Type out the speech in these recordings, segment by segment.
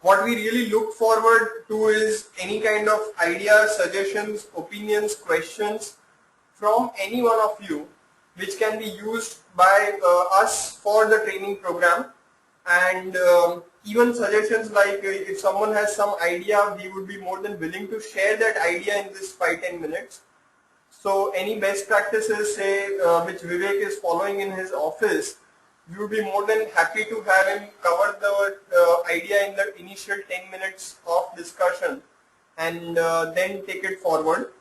What we really look forward to is any kind of ideas, suggestions, opinions, questions from any one of you, which can be used by us for the training program. And even suggestions like if someone has some idea, we would be more than willing to share that idea in this 5-10 minutes. So any best practices, say, which Vivek is following in his office, we would be more than happy to have him cover the idea in the initial 10 minutes of discussion and then take it forward.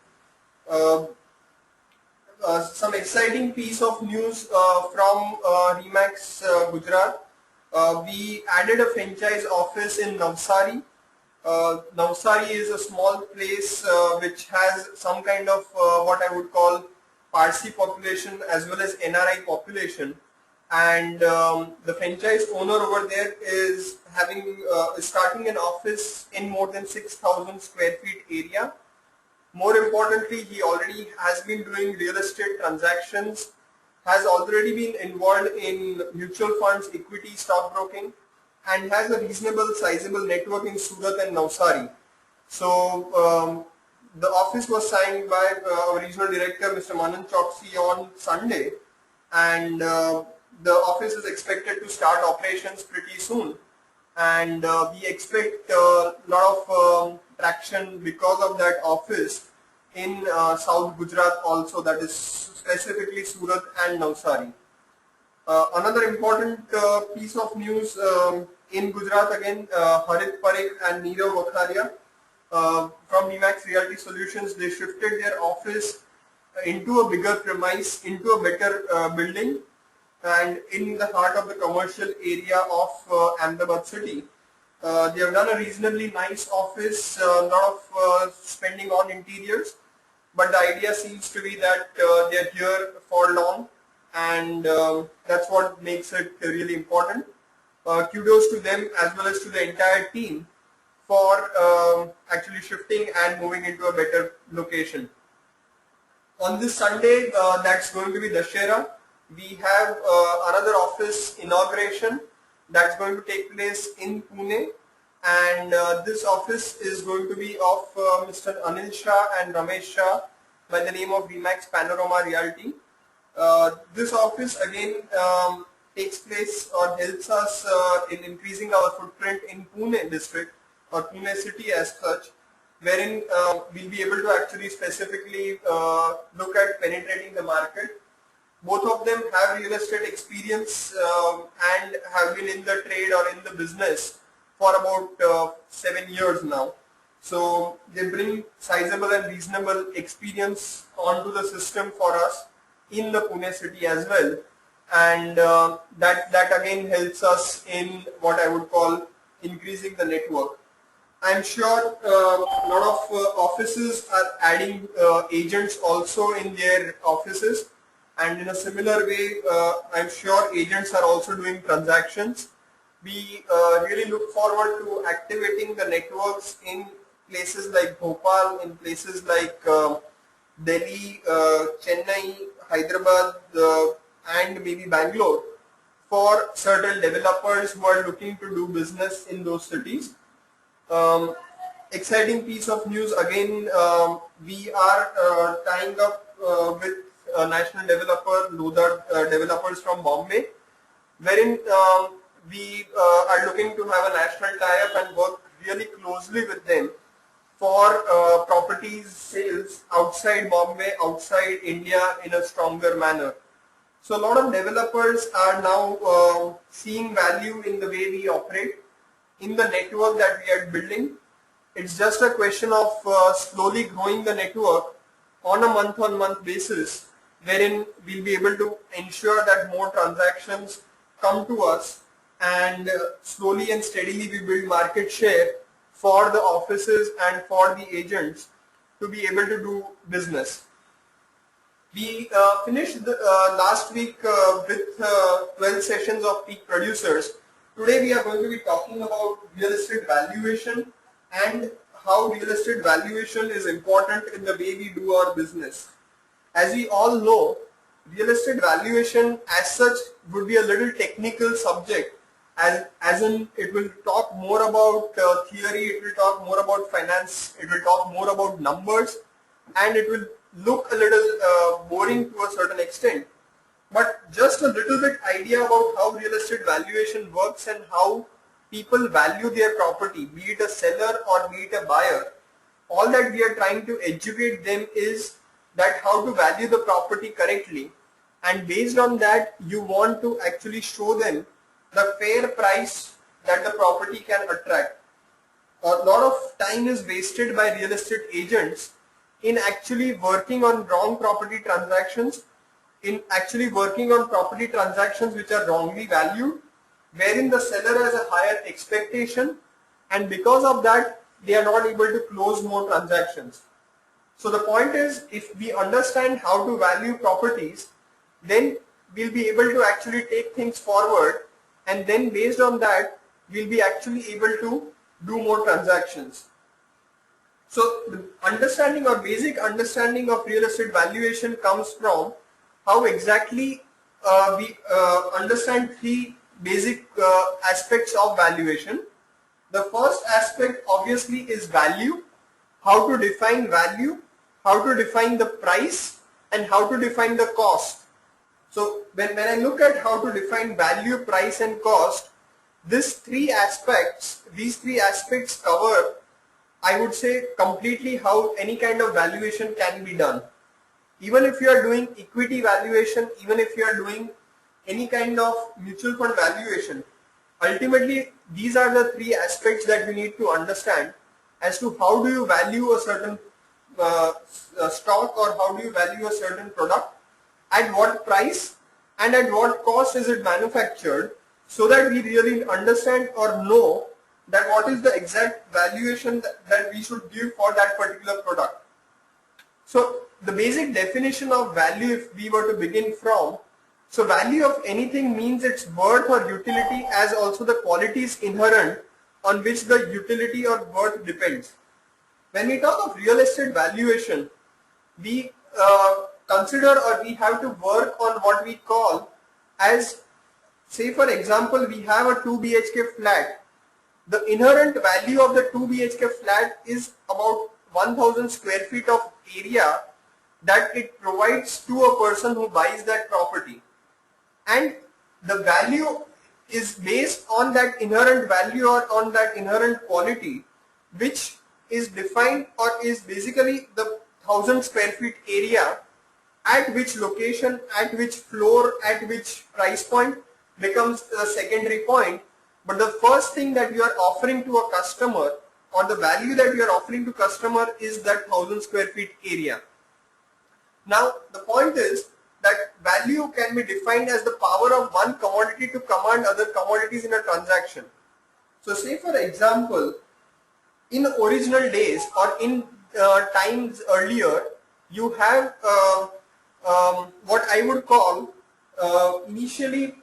Some exciting piece of news from Remax Gujarat. We added a franchise office in Navsari. Navsari is a small place which has some kind of what I would call Parsi population as well as NRI population, and the franchise owner over there is having starting an office in more than 6,000 square feet area. More importantly, he already has been doing real estate transactions, has already been involved in mutual funds, equity, stockbroking, and has a reasonable sizable network in Surat and Navsari. So the office was signed by our regional director, Mr. Manan Choksi, on Sunday, and the office is expected to start operations pretty soon. And we expect a lot of traction because of that office in South Gujarat also, that is specifically Surat and Navsari. Another important piece of news in Gujarat again, Harit Parekh and Neerav Vakharia from Remax Realty Solutions, they shifted their office into a bigger premise, into a better building, and in the heart of the commercial area of Ahmedabad city. They have done a reasonably nice office, a lot of spending on interiors, but the idea seems to be that they are here for long, and that's what makes it really important. Kudos to them as well as to the entire team for actually shifting and moving into a better location. On this Sunday, that's going to be Dussehra. We have another office inauguration that's going to take place in Pune, and this office is going to be of Mr. Anil Shah and Ramesh Shah by the name of Remax Panorama Realty. This office again takes place or helps us in increasing our footprint in Pune district or Pune city as such, wherein we'll be able to actually specifically look at penetrating the market. Both of them have real estate experience and have been in the trade or in the business for about 7 years now. So they bring sizable and reasonable experience onto the system for us in the Pune city as well, and that again helps us in what I would call increasing the network. I'm sure a lot of offices are adding agents also in their offices, and in a similar way, I'm sure agents are also doing transactions. We really look forward to activating the networks in places like Bhopal, in places like Delhi, Chennai, Hyderabad, and maybe Bangalore for certain developers who are looking to do business in those cities. Exciting piece of news again, we are tying up with a national developer, Lodha developers from Bombay, wherein we are looking to have a national tie-up and work really closely with them for properties sales outside Bombay, outside India in a stronger manner. So a lot of developers are now seeing value in the way we operate, in the network that we are building. It's just a question of slowly growing the network on a month-on-month basis, wherein we'll be able to ensure that more transactions come to us, and slowly and steadily we build market share for the offices and for the agents to be able to do business. We finished the, last week with 12 sessions of peak producers. Today we are going to be talking about real estate valuation and how real estate valuation is important in the way we do our business. As we all know, real estate valuation as such would be a little technical subject, as in it will talk more about theory, it will talk more about finance, it will talk more about numbers, and it will look a little boring to a certain extent. But just a little bit idea about how real estate valuation works and how people value their property, be it a seller or be it a buyer. All that we are trying to educate them is that how to value the property correctly, and based on that you want to actually show them the fair price that the property can attract. A lot of time is wasted by real estate agents in actually working on wrong property transactions, in actually working on property transactions which are wrongly valued, wherein the seller has a higher expectation, and because of that they are not able to close more transactions. So the point is, if we understand how to value properties, then we'll be able to actually take things forward, and then based on that we'll be actually able to do more transactions. So the understanding or basic understanding of real estate valuation comes from how exactly we understand three basic aspects of valuation. The first aspect obviously is value, how to define value, how to define the price, and how to define the cost. So when I look at how to define value, price, and cost, these three aspects cover, I would say, completely how any kind of valuation can be done. Even if you are doing equity valuation, even if you are doing any kind of mutual fund valuation, ultimately these are the three aspects that we need to understand as to how do you value a certain stock, or how do you value a certain product, at what price and at what cost is it manufactured, so that we really understand or know that what is the exact valuation that we should give for that particular product. So the basic definition of value, if we were to begin from, so value of anything means its worth or utility, as also the qualities inherent on which the utility or worth depends. When we talk of real estate valuation, we consider, or we have to work on what we call as, say for example, we have a 2 BHK flat. The inherent value of the 2 BHK flat is about 1000 square feet of area that it provides to a person who buys that property, and the value is based on that inherent value or on that inherent quality, which is defined or is basically the 1000 square feet area, at which location, at which floor, at which price point becomes a secondary point. But the first thing that you are offering to a customer, or the value that you are offering to customer, is that 1000 square feet area. Now the point is that value can be defined as the power of one commodity to command other commodities in a transaction. So say for example, in original days or in times earlier, you have what I would call initially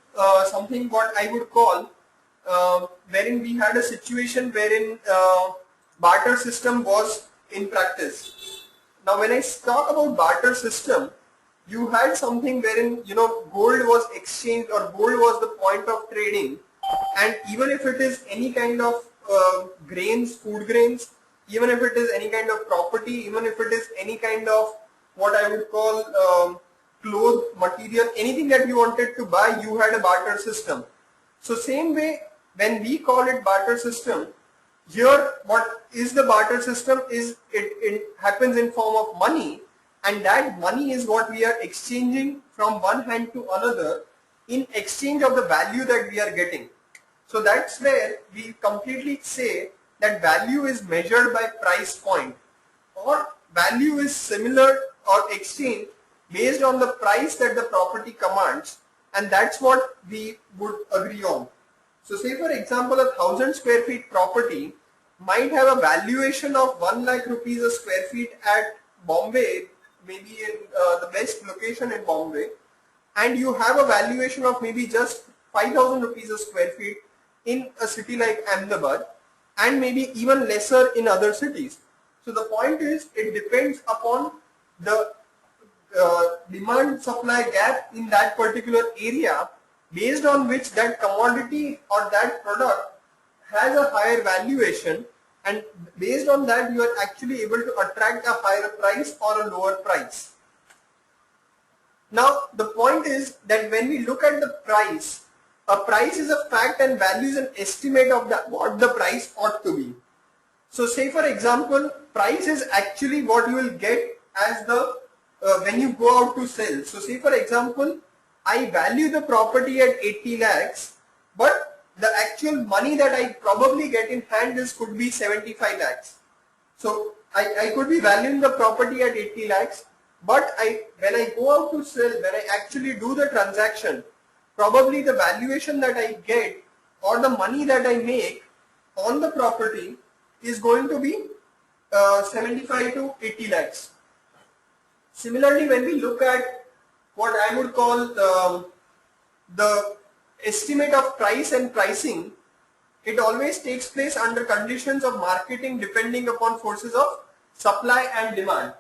something what I would call wherein we had a situation wherein barter system was in practice. Now when I talk about barter system, you had something wherein gold was exchanged, or gold was the point of trading, and even if it is any kind of grains, food grains, even if it is any kind of property, even if it is any kind of what I would call cloth material, anything that you wanted to buy, you had a barter system. So same way, when we call it barter system, here what is the barter system is it happens in form of money, and that money is what we are exchanging from one hand to another in exchange of the value that we are getting. So that's where we completely say that value is measured by price point, or value is similar or exchange based on the price that the property commands, and that's what we would agree on. So say for example, a 1000 square feet property might have a valuation of 1 lakh rupees a square feet at Bombay, maybe in the best location in Bombay, and you have a valuation of maybe just 5000 rupees a square feet in a city like Ahmedabad, and maybe even lesser in other cities. So the point is, it depends upon the demand supply gap in that particular area, based on which that commodity or that product has a higher valuation, and based on that you are actually able to attract a higher price or a lower price. Now the point is that when we look at the price, a price is a fact and value is an estimate of what the price ought to be. So say for example, price is actually what you will get as the when you go out to sell. So say for example, I value the property at 80 lakhs, but the actual money that I probably get in hand could be 75 lakhs. So I could be valuing the property at 80 lakhs, but when I go out to sell, when I actually do the transaction, probably the valuation that I get or the money that I make on the property is going to be 75 to 80 lakhs. Similarly, when we look at what I would call the estimate of price and pricing, it always takes place under conditions of marketing depending upon forces of supply and demand.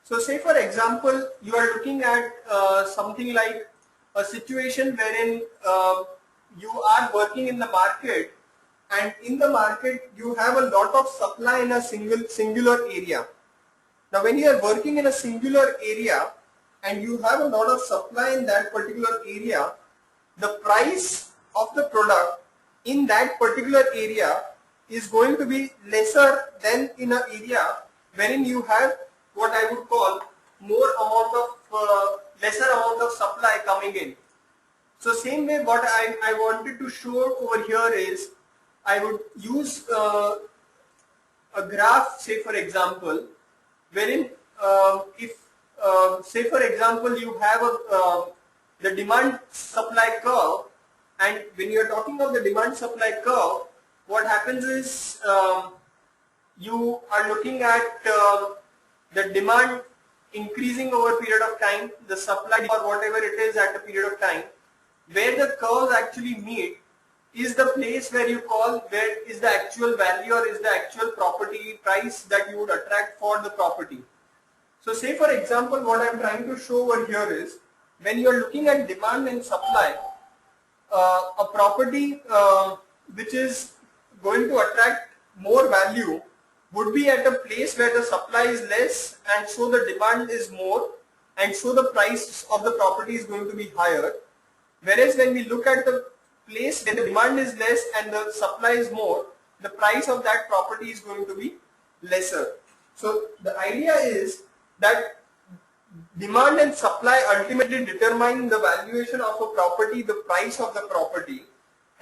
So say for example, you are looking at something like a situation wherein you are working in the market, and in the market you have a lot of supply in a singular area. Now when you are working in a singular area and you have a lot of supply in that particular area, the price of the product in that particular area is going to be lesser than in an area wherein you have what I would call lesser amount of supply coming in. So same way what I wanted to show over here is, I would use a graph, say for example, wherein say for example you have the demand supply curve, and when you are talking of the demand supply curve, what happens is you are looking at the demand increasing over a period of time, the supply or whatever it is at a period of time. Where the curves actually meet is the place where you call where is the actual value or is the actual property price that you would attract for the property. So say for example, what I am trying to show over here is, when you are looking at demand and supply, a property which is going to attract more value would be at a place where the supply is less and so the demand is more, and so the price of the property is going to be higher. Whereas when we look at the place where the demand is less and the supply is more, the price of that property is going to be lesser. So the idea is that demand and supply ultimately determine the valuation of a property, the price of the property,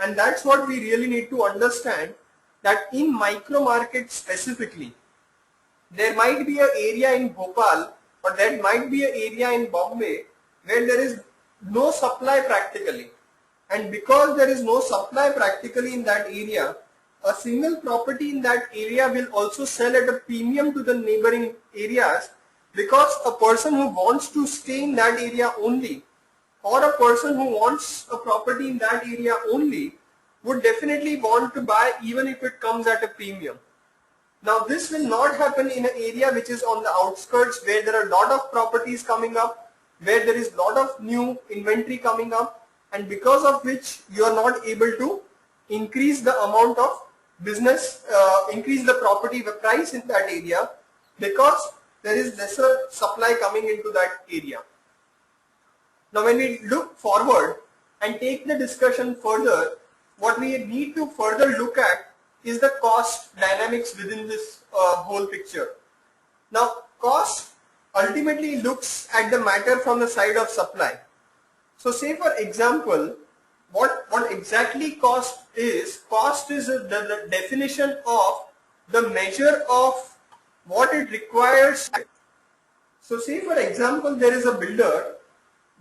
and that's what we really need to understand, that in micro market specifically, there might be an area in Bhopal or there might be an area in Bombay where there is no supply practically, and because there is no supply practically in that area, a single property in that area will also sell at a premium to the neighboring areas, because a person who wants to stay in that area only, or a person who wants a property in that area only, would definitely want to buy even if it comes at a premium. Now this will not happen in an area which is on the outskirts, where there are a lot of properties coming up, where there is a lot of new inventory coming up, and because of which you are not able to increase the amount of business, increase the property price in that area, because there is lesser supply coming into that area. Now when we look forward and take the discussion further, what we need to further look at is the cost dynamics within this whole picture. Now cost ultimately looks at the matter from the side of supply. So say for example, what exactly cost is the definition of the measure of what it requires. So say for example, there is a builder.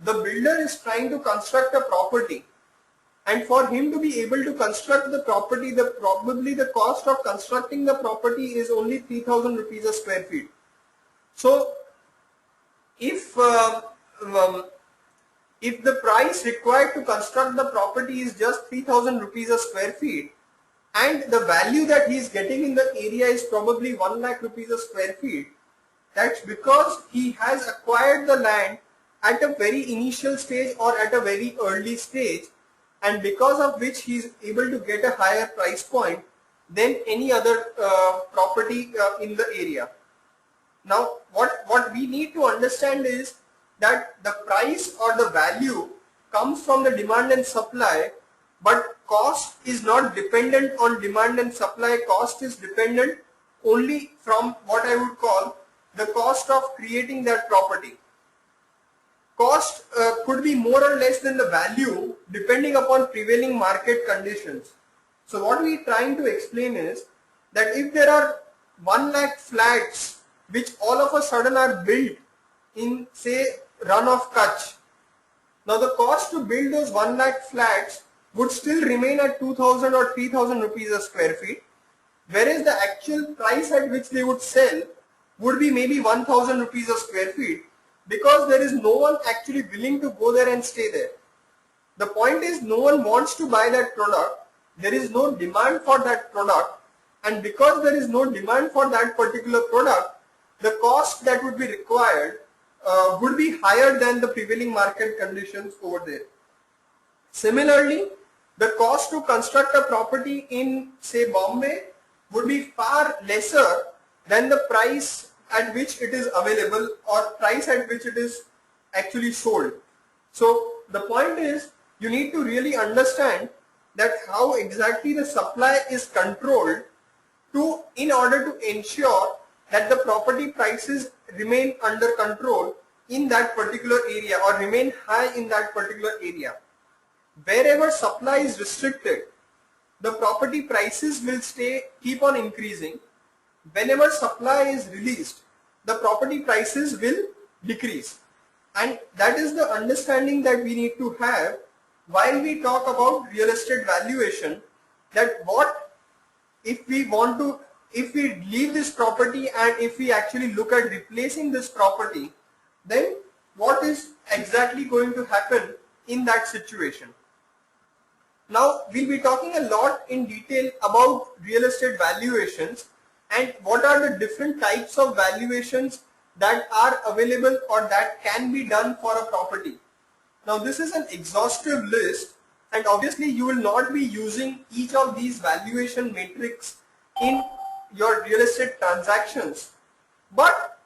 The builder is trying to construct a property, and for him to be able to construct the property, probably the cost of constructing the property is only 3,000 rupees a square feet. So if the price required to construct the property is just 3,000 rupees a square feet, and the value that he is getting in the area is probably 1 lakh rupees a square feet, that's because he has acquired the land at a very initial stage or at a very early stage, and because of which he is able to get a higher price point than any other property in the area. Now what we need to understand is that the price or the value comes from the demand and supply, but cost is not dependent on demand and supply. Cost is dependent only from what I would call the cost of creating that property. Cost could be more or less than the value depending upon prevailing market conditions. So what we are trying to explain is that if there are 1 lakh flats which all of a sudden are built in, say, run of Kutch, now the cost to build those 1 lakh flats would still remain at 2000 or 3000 rupees a square feet, whereas the actual price at which they would sell would be maybe 1000 rupees a square feet, because there is no one actually willing to go there and stay there. The point is, no one wants to buy that product, there is no demand for that product, and because there is no demand for that particular product, the cost that would be required would be higher than the prevailing market conditions over there. Similarly, the cost to construct a property in, say, Bombay would be far lesser than the price at which it is available or price at which it is actually sold. So the point is, you need to really understand that how exactly the supply is controlled in order to ensure that the property prices remain under control in that particular area or remain high in that particular area. Wherever supply is restricted, the property prices will keep on increasing. Whenever supply is released, the property prices will decrease. And that is the understanding that we need to have while we talk about real estate valuation, that what if we leave this property and if we actually look at replacing this property, then what is exactly going to happen in that situation. Now we'll be talking a lot in detail about real estate valuations and what are the different types of valuations that are available or that can be done for a property. Now this is an exhaustive list, and obviously you will not be using each of these valuation metrics in your real estate transactions, but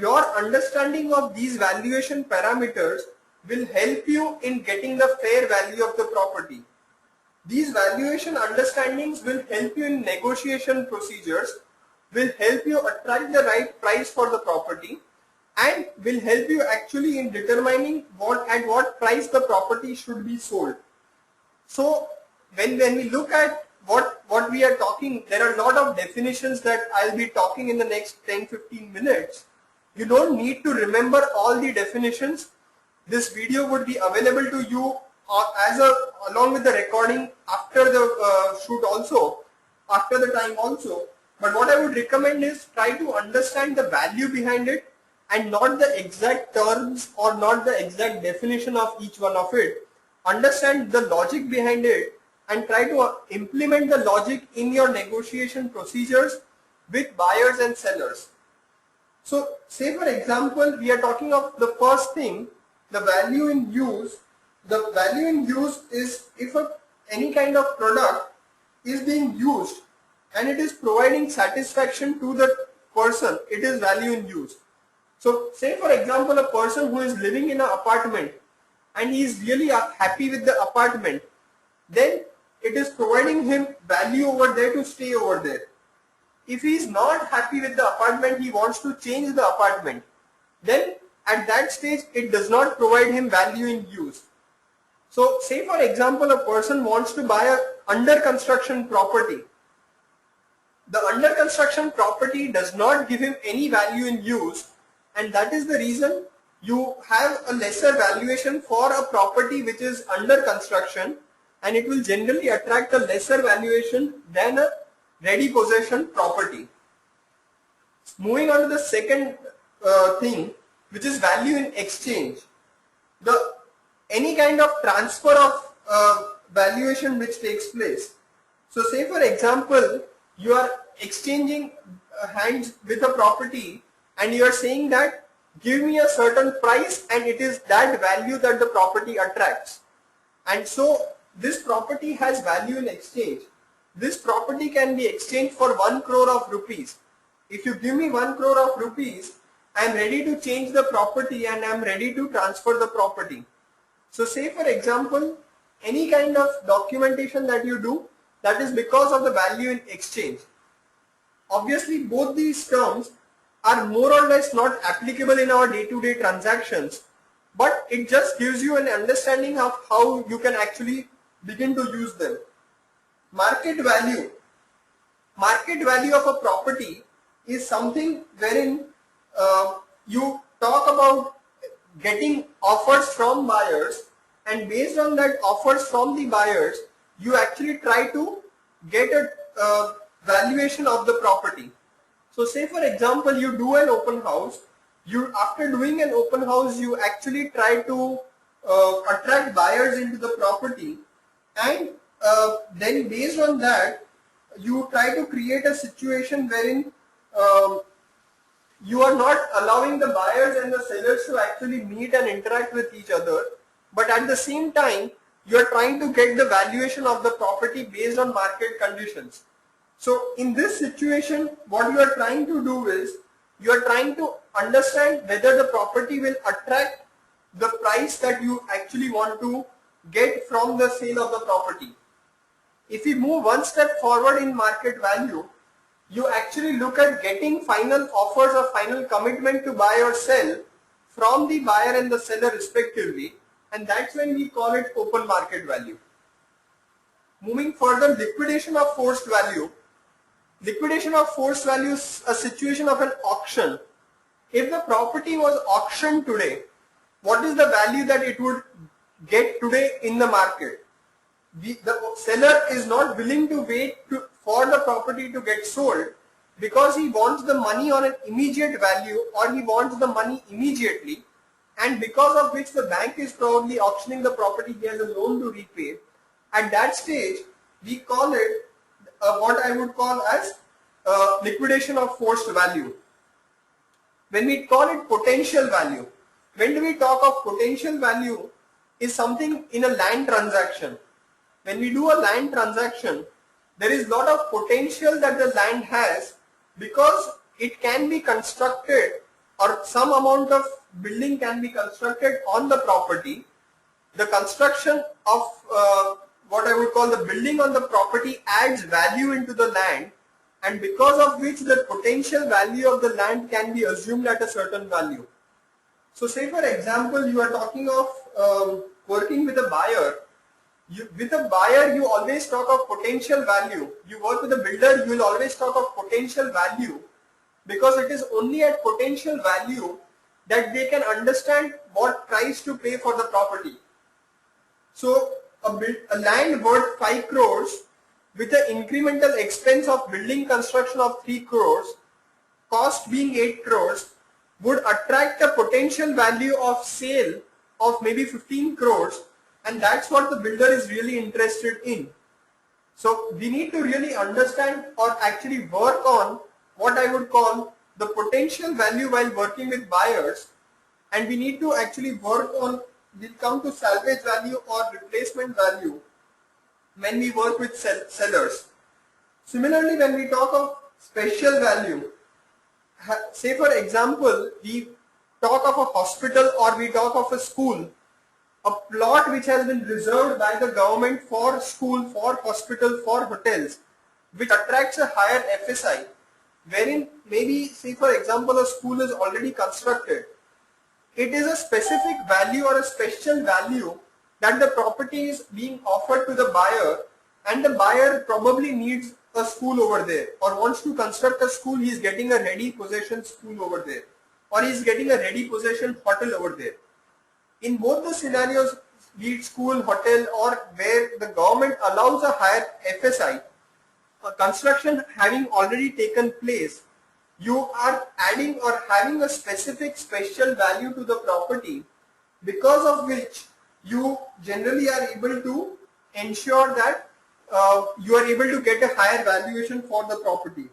your understanding of these valuation parameters will help you in getting the fair value of the property. These valuation understandings will help you in negotiation procedures, will help you attract the right price for the property, and will help you actually in determining at what price the property should be sold. So when we look at what we are talking, there are a lot of definitions that I'll be talking in the next 10-15 minutes. You don't need to remember all the definitions. This video would be available to you along with the recording after the shoot also, after the time also. But what I would recommend is try to understand the value behind it and not the exact terms or not the exact definition of each one of it. Understand the logic behind it and try to implement the logic in your negotiation procedures with buyers and sellers. So say for example, we are talking of the first thing, the value in use. The value in use is if any kind of product is being used and it is providing satisfaction to the person, it is value in use. So say for example, a person who is living in an apartment and he is really happy with the apartment, then it is providing him value over there to stay over there. If he is not happy with the apartment, he wants to change the apartment, then at that stage it does not provide him value in use. So say for example, a person wants to buy a under construction property. The under construction property does not give him any value in use, and that is the reason you have a lesser valuation for a property which is under construction, and it will generally attract a lesser valuation than a ready possession property. Moving on to the second thing, which is value in exchange. Any kind of transfer of valuation which takes place. So say for example, you are exchanging hands with a property and you are saying that give me a certain price and it is that value that the property attracts. And so this property has value in exchange. This property can be exchanged for 1 crore of rupees. If you give me 1 crore of rupees, I am ready to change the property and I am ready to transfer the property. So say for example, any kind of documentation that you do, that is because of the value in exchange. Obviously both these terms are more or less not applicable in our day-to-day transactions, but it just gives you an understanding of how you can actually begin to use them. Market value. Market value of a property is something wherein you talk about getting offers from buyers, and based on that offers from the buyers, you actually try to get a valuation of the property. So say for example, you do an open house. After doing an open house, you actually try to attract buyers into the property, and then based on that, you try to create a situation wherein you are not allowing the buyers and the sellers to actually meet and interact with each other, but at the same time, you are trying to get the valuation of the property based on market conditions. So in this situation, what you are trying to do is, you are trying to understand whether the property will attract the price that you actually want to get from the sale of the property. If we move one step forward in market value, you actually look at getting final offers or final commitment to buy or sell from the buyer and the seller respectively, and that's when we call it open market value. Moving further, liquidation of forced value. Liquidation of forced value is a situation of an auction. If the property was auctioned today, what is the value that it would get today in the market? The seller is not willing to wait for the property to get sold, because he wants the money on an immediate value, or he wants the money immediately, and because of which the bank is probably auctioning the property, he has a loan to repay. At that stage, we call it what I would call as liquidation of forced value. When we call it potential value, when do we talk of potential value, is something in a land transaction. When we do a land transaction, there is a lot of potential that the land has, because it can be constructed, or some amount of building can be constructed on the property. The construction of what I would call the building on the property adds value into the land, and because of which the potential value of the land can be assumed at a certain value. So say for example, you are talking of working with a buyer. With a buyer, you always talk of potential value. You work with a builder, you will always talk of potential value, because it is only at potential value that they can understand what price to pay for the property. So a land worth 5 crores with an incremental expense of building construction of 3 crores, cost being 8 crores, would attract a potential value of sale of maybe 15 crores, and that's what the builder is really interested in. So we need to really understand, or actually work on, what I would call the potential value while working with buyers, and we need to actually work on, we'll come to salvage value or replacement value when we work with sellers. Similarly, when we talk of special value, say for example, we talk of a hospital or we talk of a school, a plot which has been reserved by the government for school, for hospital, for hotels, which attracts a higher FSI, wherein maybe, say for example, a school is already constructed. It is a specific value or a special value that the property is being offered to the buyer, and the buyer probably needs a school over there, or wants to construct a school. He is getting a ready possession school over there, or he is getting a ready possession hotel over there. In both the scenarios, be it school, hotel, or where the government allows a higher FSI, construction having already taken place, you are adding or having a specific special value to the property, because of which you generally are able to ensure that you are able to get a higher valuation for the property.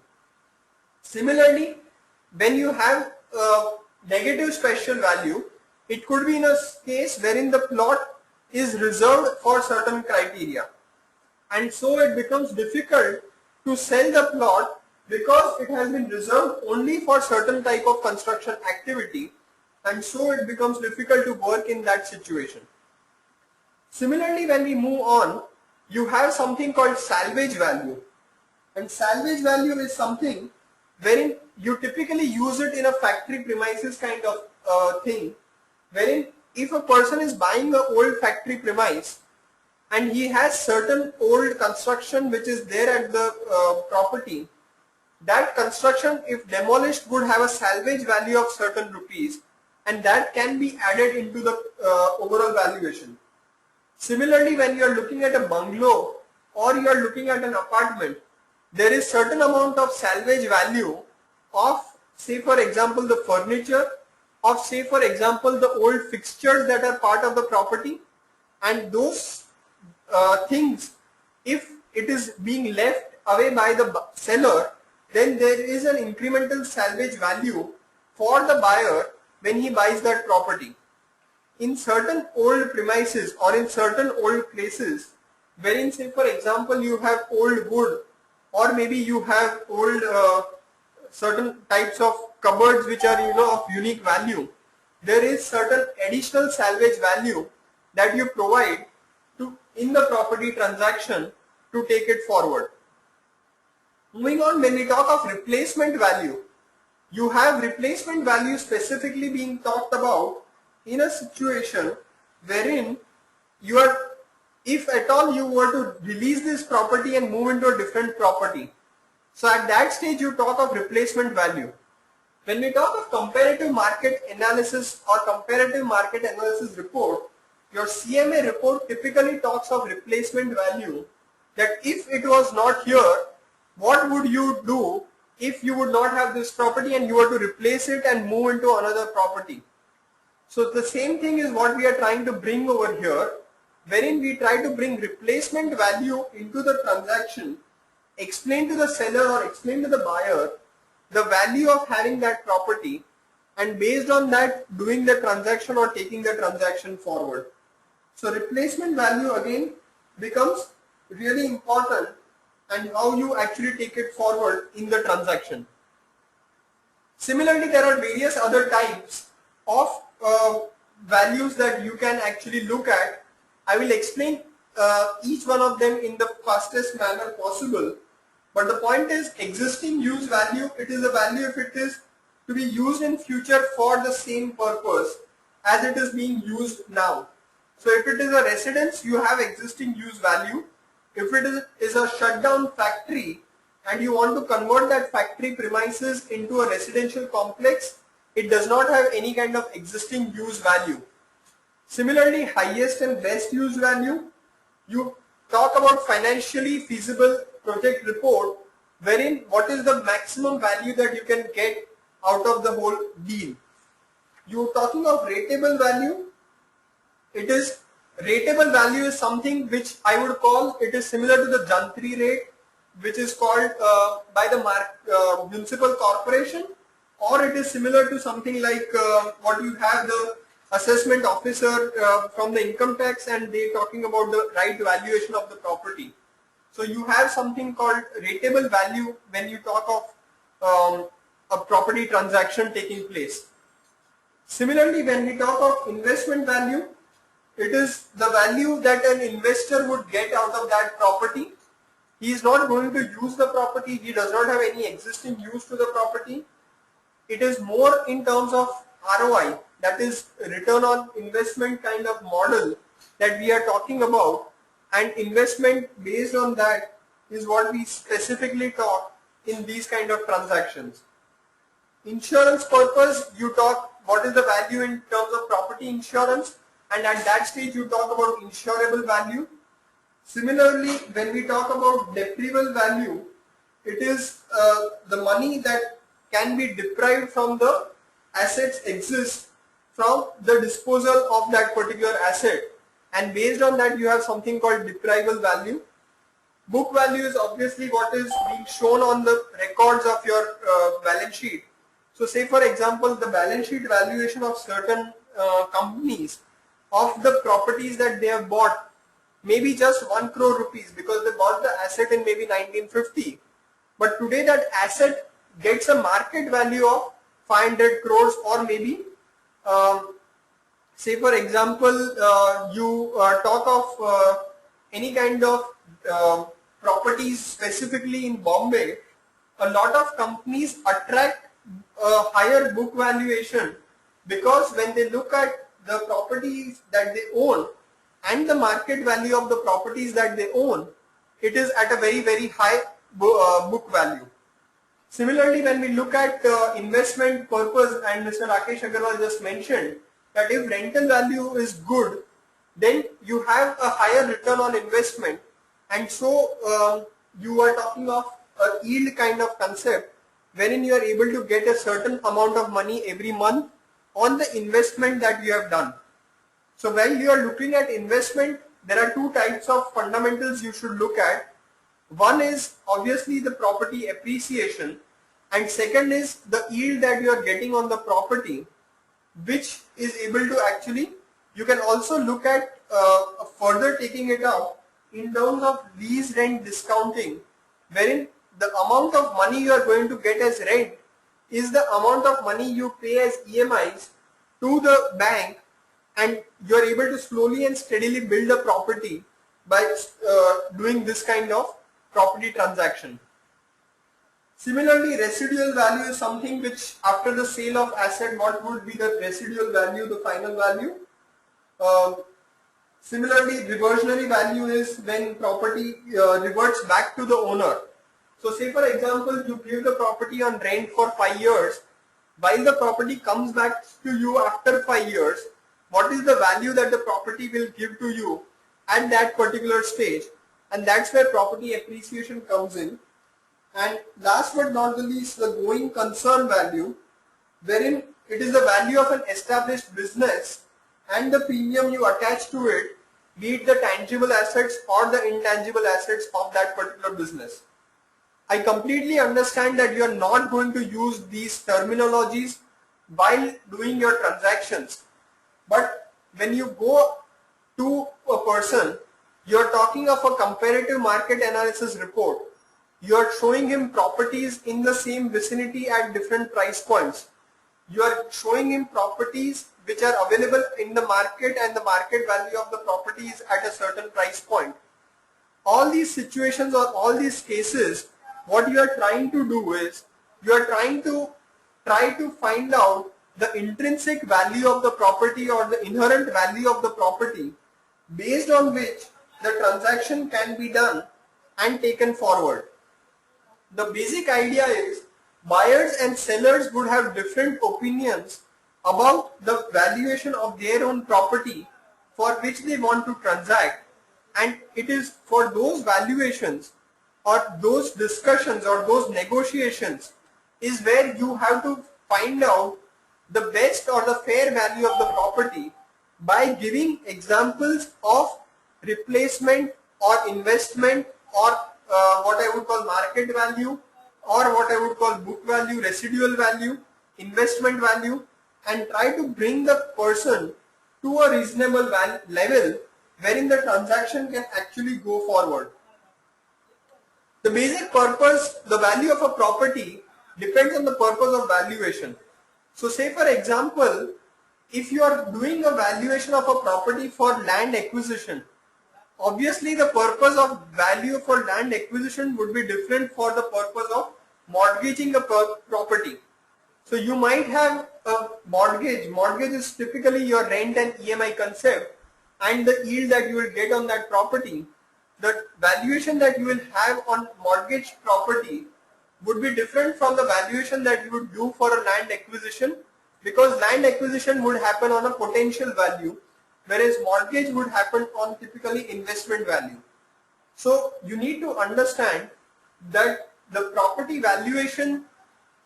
Similarly, when you have negative special value, it could be in a case wherein the plot is reserved for certain criteria, and so it becomes difficult to sell the plot because it has been reserved only for certain type of construction activity, and so it becomes difficult to work in that situation. Similarly, when we move on, you have something called salvage value, and salvage value is something wherein you typically use it in a factory premises kind of thing, wherein if a person is buying an old factory premise and he has certain old construction which is there at the property, that construction if demolished would have a salvage value of certain rupees, and that can be added into the overall valuation. Similarly, when you are looking at a bungalow or you are looking at an apartment, there is certain amount of salvage value of, say for example, the furniture, of say for example the old fixtures that are part of the property, and those things, if it is being left away by the seller, then there is an incremental salvage value for the buyer when he buys that property. In certain old premises or in certain old places, wherein say for example you have old wood, or maybe you have old certain types of cupboards which are of unique value, there is certain additional salvage value that you provide to in the property transaction to take it forward. Moving on, when we talk of replacement value, you have replacement value specifically being talked about in a situation wherein you are, if at all you were to release this property and move into a different property. So at that stage you talk of replacement value. When we talk of comparative market analysis or comparative market analysis report, your CMA report typically talks of replacement value, that if it was not here, what would you do if you would not have this property and you were to replace it and move into another property. So the same thing is what we are trying to bring over here, wherein we try to bring replacement value into the transaction, explain to the seller or explain to the buyer the value of having that property, and based on that doing the transaction or taking the transaction forward. So replacement value again becomes really important, and how you actually take it forward in the transaction. Similarly, there are various other types of values that you can actually look at. I will explain each one of them in the fastest manner possible, but the point is existing use value. It is a value if it is to be used in future for the same purpose as it is being used now. So if it is a residence, you have existing use value. If it is a shutdown factory and you want to convert that factory premises into a residential complex, it does not have any kind of existing use value. Similarly, highest and best use value, you talk about financially feasible project report, wherein what is the maximum value that you can get out of the whole deal. You are talking of rateable value. It is rateable value is something which I would call it is similar to the Jantri rate, which is called by the municipal corporation, or it is similar to something like what you have the assessment officer from the income tax, and they talking about the right valuation of the property. So you have something called rateable value when you talk of a property transaction taking place. Similarly, when we talk of investment value, it is the value that an investor would get out of that property. He is not going to use the property. He does not have any existing use to the property. It is more in terms of ROI, that is return on investment kind of model that we are talking about, and investment based on that is what we specifically talk in these kind of transactions. Insurance purpose, you talk what is the value in terms of property insurance, and at that stage you talk about insurable value. Similarly, when we talk about deprivable value, it is the money that can be deprived from the assets exist from the disposal of that particular asset, and based on that you have something called deprivable value. Book value is obviously what is being shown on the records of your balance sheet. So say for example the balance sheet valuation of certain companies of the properties that they have bought, maybe just 1 crore rupees, because they bought the asset in maybe 1950. But today that asset gets a market value of 500 crores, or maybe say for example, you talk of any kind of properties specifically in Bombay. A lot of companies attract a higher book valuation because when they look at the properties that they own and the market value of the properties that they own, it is at a very high book value. Similarly, when we look at investment purpose, and Mr. Rakesh Agarwal just mentioned that if rental value is good, then you have a higher return on investment, and so you are talking of a yield kind of concept wherein you are able to get a certain amount of money every month on the investment that you have done. So while you are looking at investment, there are two types of fundamentals you should look at. One is obviously the property appreciation, and second is the yield that you are getting on the property, which is able to actually, you can also look at further taking it up in terms of lease rent discounting, wherein the amount of money you are going to get as rent is the amount of money you pay as EMIs to the bank, and you are able to slowly and steadily build a property by doing this kind of property transaction. Similarly, residual value is something which after the sale of asset, what would be the residual value, the final value. Similarly, reversionary value is when property reverts back to the owner. So say for example, you give the property on rent for 5 years, while the property comes back to you after 5 years, what is the value that the property will give to you at that particular stage, and that's where property appreciation comes in. And last but not the least, the going concern value, wherein it is the value of an established business and the premium you attach to it, be it the tangible assets or the intangible assets of that particular business. I completely understand that you are not going to use these terminologies while doing your transactions, but when you go to a person, you are talking of a comparative market analysis report. You are showing him properties in the same vicinity at different price points. You are showing him properties which are available in the market, and the market value of the property is at a certain price point. All these situations or all these cases, what you are trying to do is, you are trying to find out the intrinsic value of the property or the inherent value of the property, based on which the transaction can be done and taken forward. The basic idea is buyers and sellers would have different opinions about the valuation of their own property for which they want to transact, and it is for those valuations or those discussions or those negotiations is where you have to find out the best or the fair value of the property by giving examples of replacement or investment or what I would call market value, or what I would call book value, residual value, investment value, and try to bring the person to a reasonable level wherein the transaction can actually go forward. The basic purpose, the value of a property depends on the purpose of valuation. So say for example, if you are doing a valuation of a property for land acquisition, obviously the purpose of value for land acquisition would be different for the purpose of mortgaging a property. So you might have a mortgage. Mortgage is typically your rent and EMI concept and the yield that you will get on that property. The valuation that you will have on mortgage property would be different from the valuation that you would do for a land acquisition, because land acquisition would happen on a potential value, whereas mortgage would happen on typically investment value. So you need to understand that the property valuation,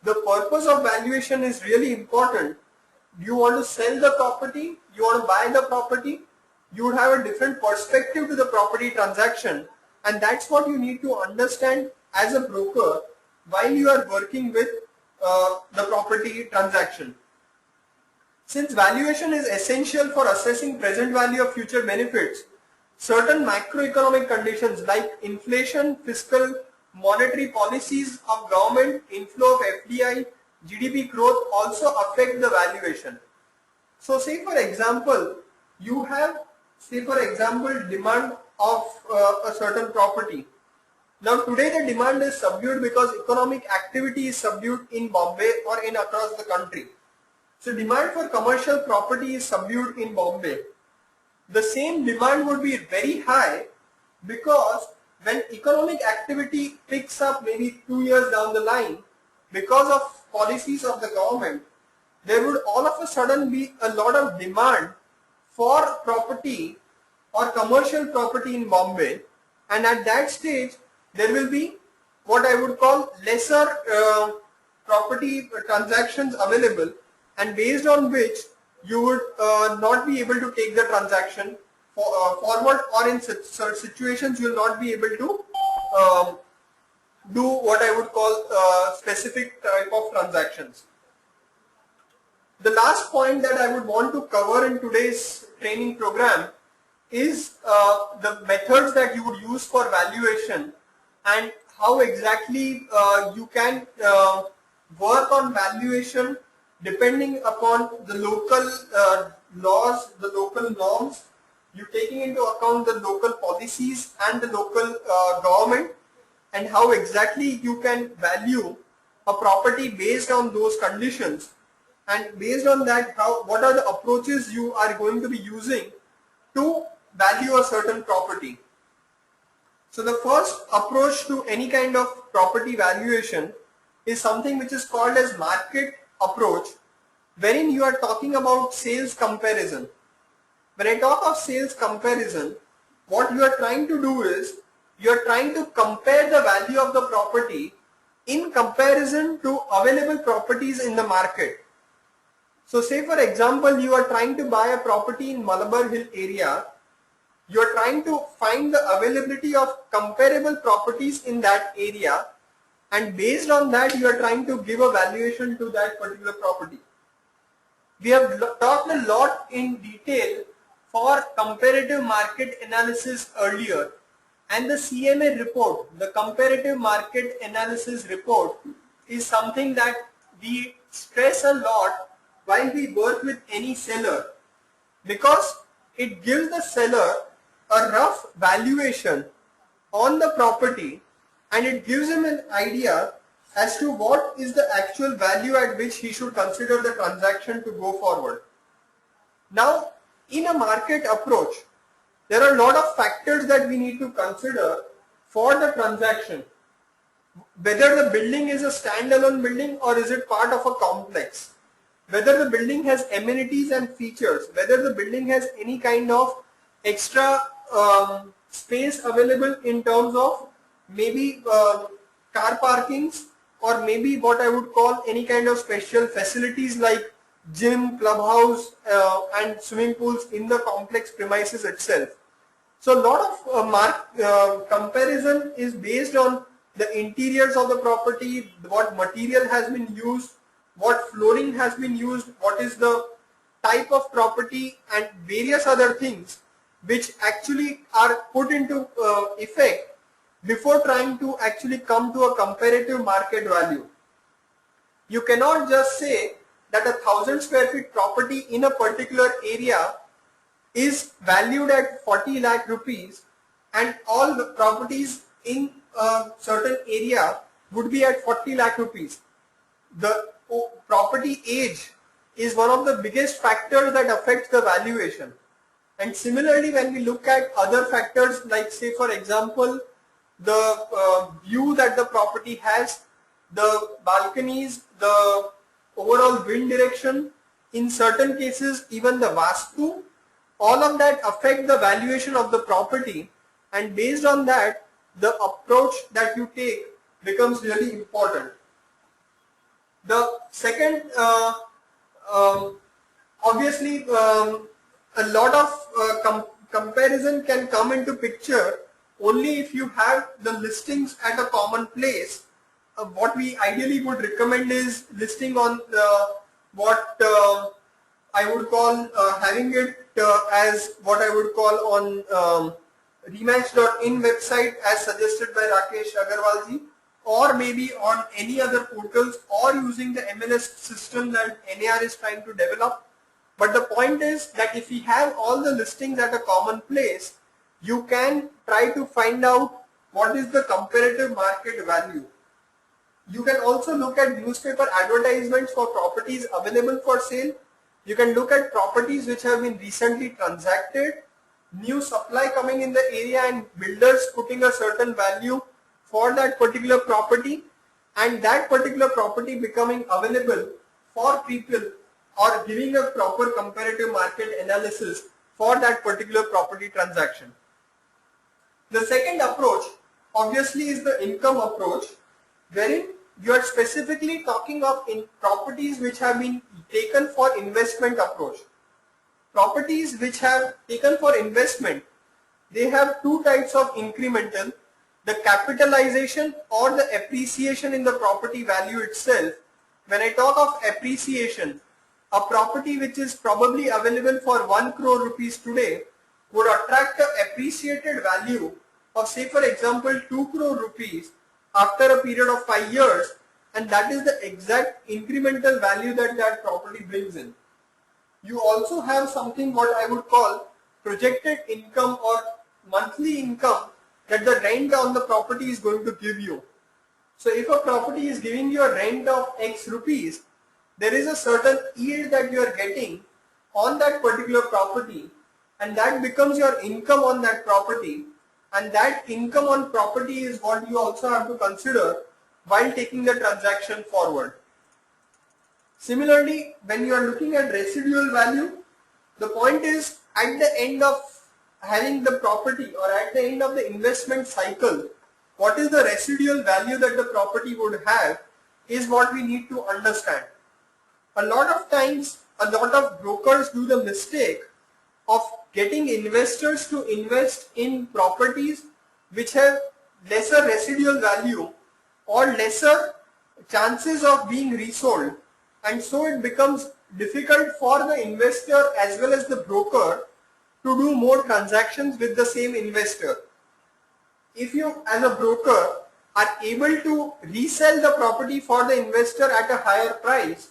the purpose of valuation is really important. You want to sell the property, you want to buy the property, you would have a different perspective to the property transaction, and that's what you need to understand as a broker while you are working with the property transaction. Since valuation is essential for assessing present value of future benefits, certain macroeconomic conditions like inflation, fiscal, monetary policies of government, inflow of FDI, GDP growth also affect the valuation. So say for example, you have, say for example, demand of a certain property. Now today the demand is subdued because economic activity is subdued in Bombay or in across the country. So demand for commercial property is subdued in Bombay. The same demand would be very high because when economic activity picks up maybe 2 years down the line, because of policies of the government, there would all of a sudden be a lot of demand for property or commercial property in Bombay, and at that stage there will be what I would call lesser property transactions available, and based on which you would not be able to take the transaction forward, or in such situations you will not be able to do what I would call specific type of transactions. The last point that I would want to cover in today's training program is the methods that you would use for valuation and how exactly you can work on valuation depending upon the local laws, the local norms, you taking into account the local policies and the local government, and how exactly you can value a property based on those conditions, and based on that what are the approaches you are going to be using to value a certain property. So the first approach to any kind of property valuation is something which is called as market approach, wherein you are talking about sales comparison. When I talk of sales comparison, what you are trying to do is you are trying to compare the value of the property in comparison to available properties in the market. So say for example, you are trying to buy a property in Malabar Hill area. You are trying to find the availability of comparable properties in that area, and based on that you are trying to give a valuation to that particular property. We have talked a lot in detail for comparative market analysis earlier, and the CMA report, the comparative market analysis report, is something that we stress a lot while we work with any seller, because it gives the seller a rough valuation on the property and it gives him an idea as to what is the actual value at which he should consider the transaction to go forward. Now, in a market approach, there are a lot of factors that we need to consider for the transaction. Whether the building is a standalone building or is it part of a complex. Whether the building has amenities and features. Whether the building has any kind of extra space available in terms of maybe car parkings, or maybe what I would call any kind of special facilities like gym, clubhouse and swimming pools in the complex premises itself. So a lot of comparison is based on the interiors of the property, what material has been used, what flooring has been used, what is the type of property, and various other things which actually are put into effect before trying to actually come to a comparative market value. You cannot just say that a 1,000 square feet property in a particular area is valued at 40 lakh rupees and all the properties in a certain area would be at 40 lakh rupees. The property age is one of the biggest factors that affects the valuation. And similarly, when we look at other factors like, say for example, the view that the property has, the balconies, the overall wind direction, in certain cases even the vastu, all of that affect the valuation of the property, and based on that the approach that you take becomes really important. The second, obviously a lot of comparison can come into picture only if you have the listings at a common place. What we ideally would recommend is listing on what I would call having it as what I would call on Remax.in website as suggested by Rakesh Agarwalji, or maybe on any other portals, or using the MLS system that NAR is trying to develop. But the point is that if we have all the listings at a common place, you can try to find out what is the comparative market value. You can also look at newspaper advertisements for properties available for sale. You can look at properties which have been recently transacted, new supply coming in the area and builders putting a certain value for that particular property, and that particular property becoming available for people, or giving a proper comparative market analysis for that particular property transaction. The second approach obviously is the income approach, wherein you are specifically talking of properties which have been taken for investment approach. Properties which have taken for investment, they have two types of incremental: the capitalization or the appreciation in the property value itself. When I talk of appreciation, a property which is probably available for 1 crore rupees today would attract an appreciated value of, say for example, 2 crore rupees after a period of 5 years, and that is the exact incremental value that that property brings in. You also have something what I would call projected income or monthly income that the rent on the property is going to give you. So if a property is giving you a rent of X rupees, there is a certain yield that you are getting on that particular property, and that becomes your income on that property, and that income on property is what you also have to consider while taking the transaction forward. Similarly, when you are looking at residual value, the point is at the end of having the property or at the end of the investment cycle, what is the residual value that the property would have is what we need to understand. A lot of times, a lot of brokers do the mistake of getting investors to invest in properties which have lesser residual value or lesser chances of being resold, and so it becomes difficult for the investor as well as the broker to do more transactions with the same investor. If you as a broker are able to resell the property for the investor at a higher price,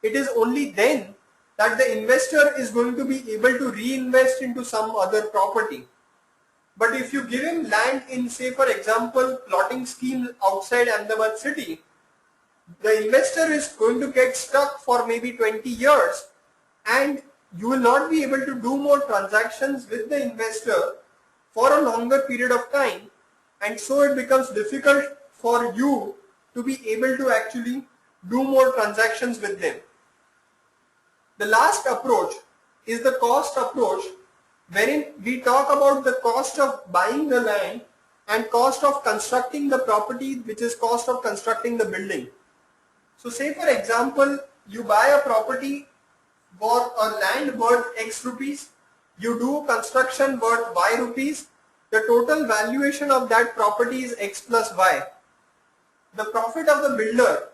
it is only then that the investor is going to be able to reinvest into some other property. But if you give him land in, say for example, plotting scheme outside Ahmedabad city, the investor is going to get stuck for maybe 20 years, and you will not be able to do more transactions with the investor for a longer period of time, and so it becomes difficult for you to be able to actually do more transactions with them. The last approach is the cost approach, wherein we talk about the cost of buying the land and cost of constructing the property, which is cost of constructing the building. So say for example, you buy a property for a land worth X rupees, you do construction worth Y rupees, the total valuation of that property is X plus Y. The profit of the builder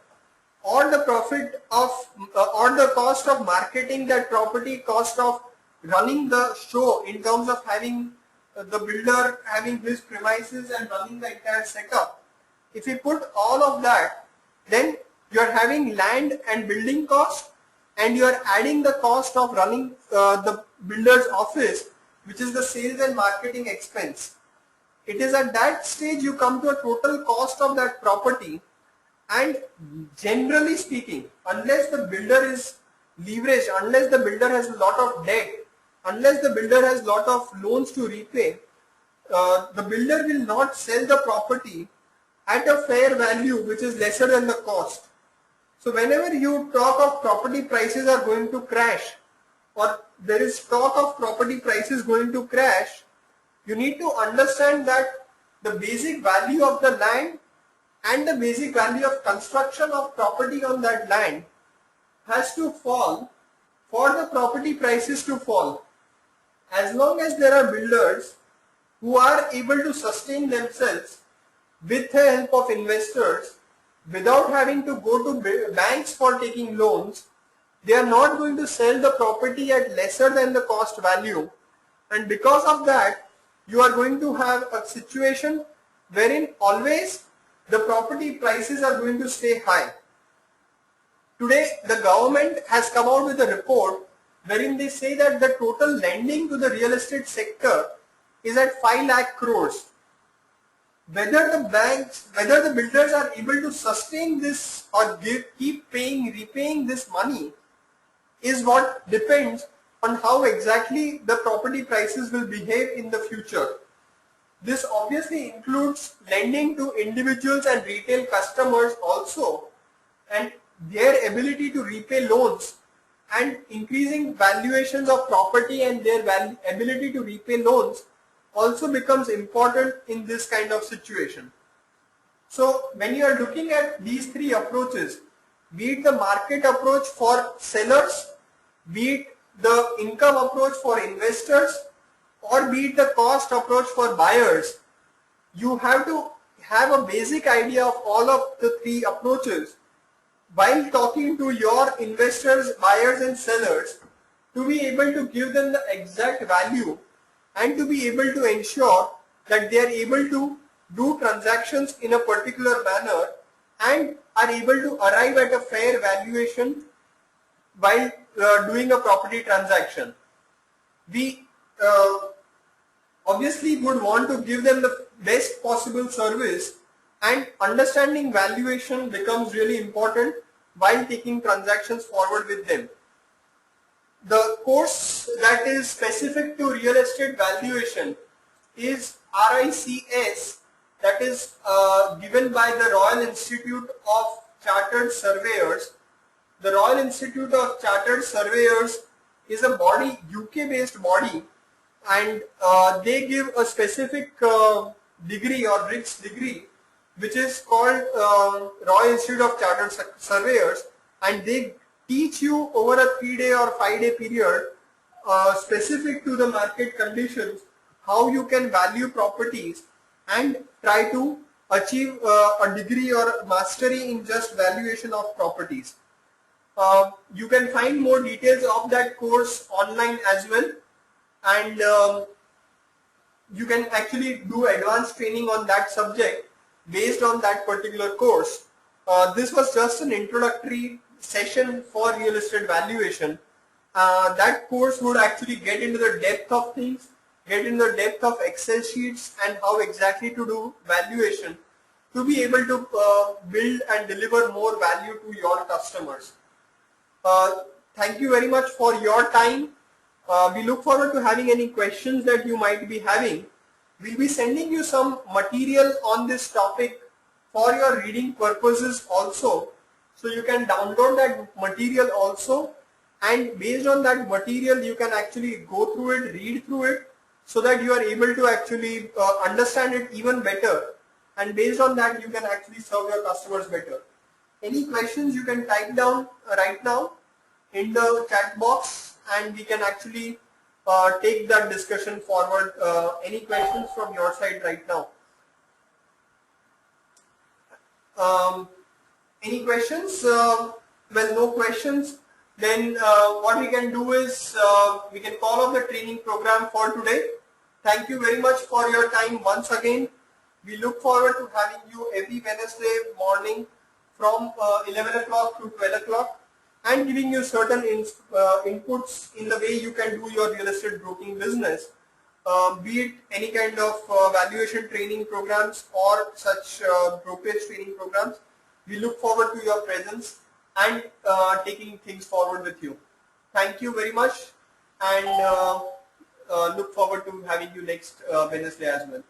or the profit of or the cost of marketing that property, cost of running the show in terms of having the builder having his premises and running the entire setup, if you put all of that, then you are having land and building cost, and you are adding the cost of running the builder's office, which is the sales and marketing expense. It is at that stage you come to a total cost of that property, and generally speaking, unless the builder is leveraged, unless the builder has a lot of debt, unless the builder has a lot of loans to repay, the builder will not sell the property at a fair value which is lesser than the cost. So whenever you talk of property prices are going to crash, or there is talk of property prices going to crash, you need to understand that the basic value of the land and the basic value of construction of property on that land has to fall for the property prices to fall. As long as there are builders who are able to sustain themselves with the help of investors without having to go to banks for taking loans, They are not going to sell the property at lesser than the cost value, and because of that you are going to have a situation wherein always the property prices are going to stay high. Today the government has come out with a report wherein they say that the total lending to the real estate sector is at 5 lakh crores. Whether the banks, whether the builders are able to sustain this or keep repaying this money is what depends on how exactly the property prices will behave in the future. This obviously includes lending to individuals and retail customers also, and their ability to repay loans, and increasing valuations of property and their ability to repay loans also becomes important in this kind of situation. So when you are looking at these three approaches, be it the market approach for sellers, be it the income approach for investors, or be it the cost approach for buyers, you have to have a basic idea of all of the three approaches while talking to your investors, buyers and sellers, to be able to give them the exact value and to be able to ensure that they are able to do transactions in a particular manner and are able to arrive at a fair valuation while doing a property transaction. We obviously would want to give them the best possible service, and understanding valuation becomes really important while taking transactions forward with them. The course that is specific to real estate valuation is RICS, that is given by the Royal Institute of Chartered Surveyors. The Royal Institute of Chartered Surveyors is a body, UK based body, and they give a specific degree or RICS degree which is called Royal Institute of Chartered Surveyors, and they teach you over a 3-day or 5-day period specific to the market conditions how you can value properties and try to achieve a degree or mastery in just valuation of properties. You can find more details of that course online as well, and you can actually do advanced training on that subject based on that particular course. This was just an introductory session for real estate valuation. That course would actually get into the depth of things, get into the depth of Excel sheets and how exactly to do valuation to be able to build and deliver more value to your customers. Thank you very much for your time. We look forward to having any questions that you might be having. We'll be sending you some material on this topic for your reading purposes also. So you can download that material also, and based on that material you can actually go through it, read through it, so that you are able to actually understand it even better, and based on that you can actually serve your customers better. Any questions you can type down right now in the chat box, and we can actually take that discussion forward. Any questions from your side right now? Any questions? Well, no questions. Then what we can do is we can call off the training program for today. Thank you very much for your time once again. We look forward to having you every Wednesday morning from 11 o'clock to 12 o'clock and giving you certain inputs in the way you can do your real estate broking business, be it any kind of valuation training programs or such brokerage training programs. We look forward to your presence and taking things forward with you. Thank you very much, and look forward to having you next Wednesday as well.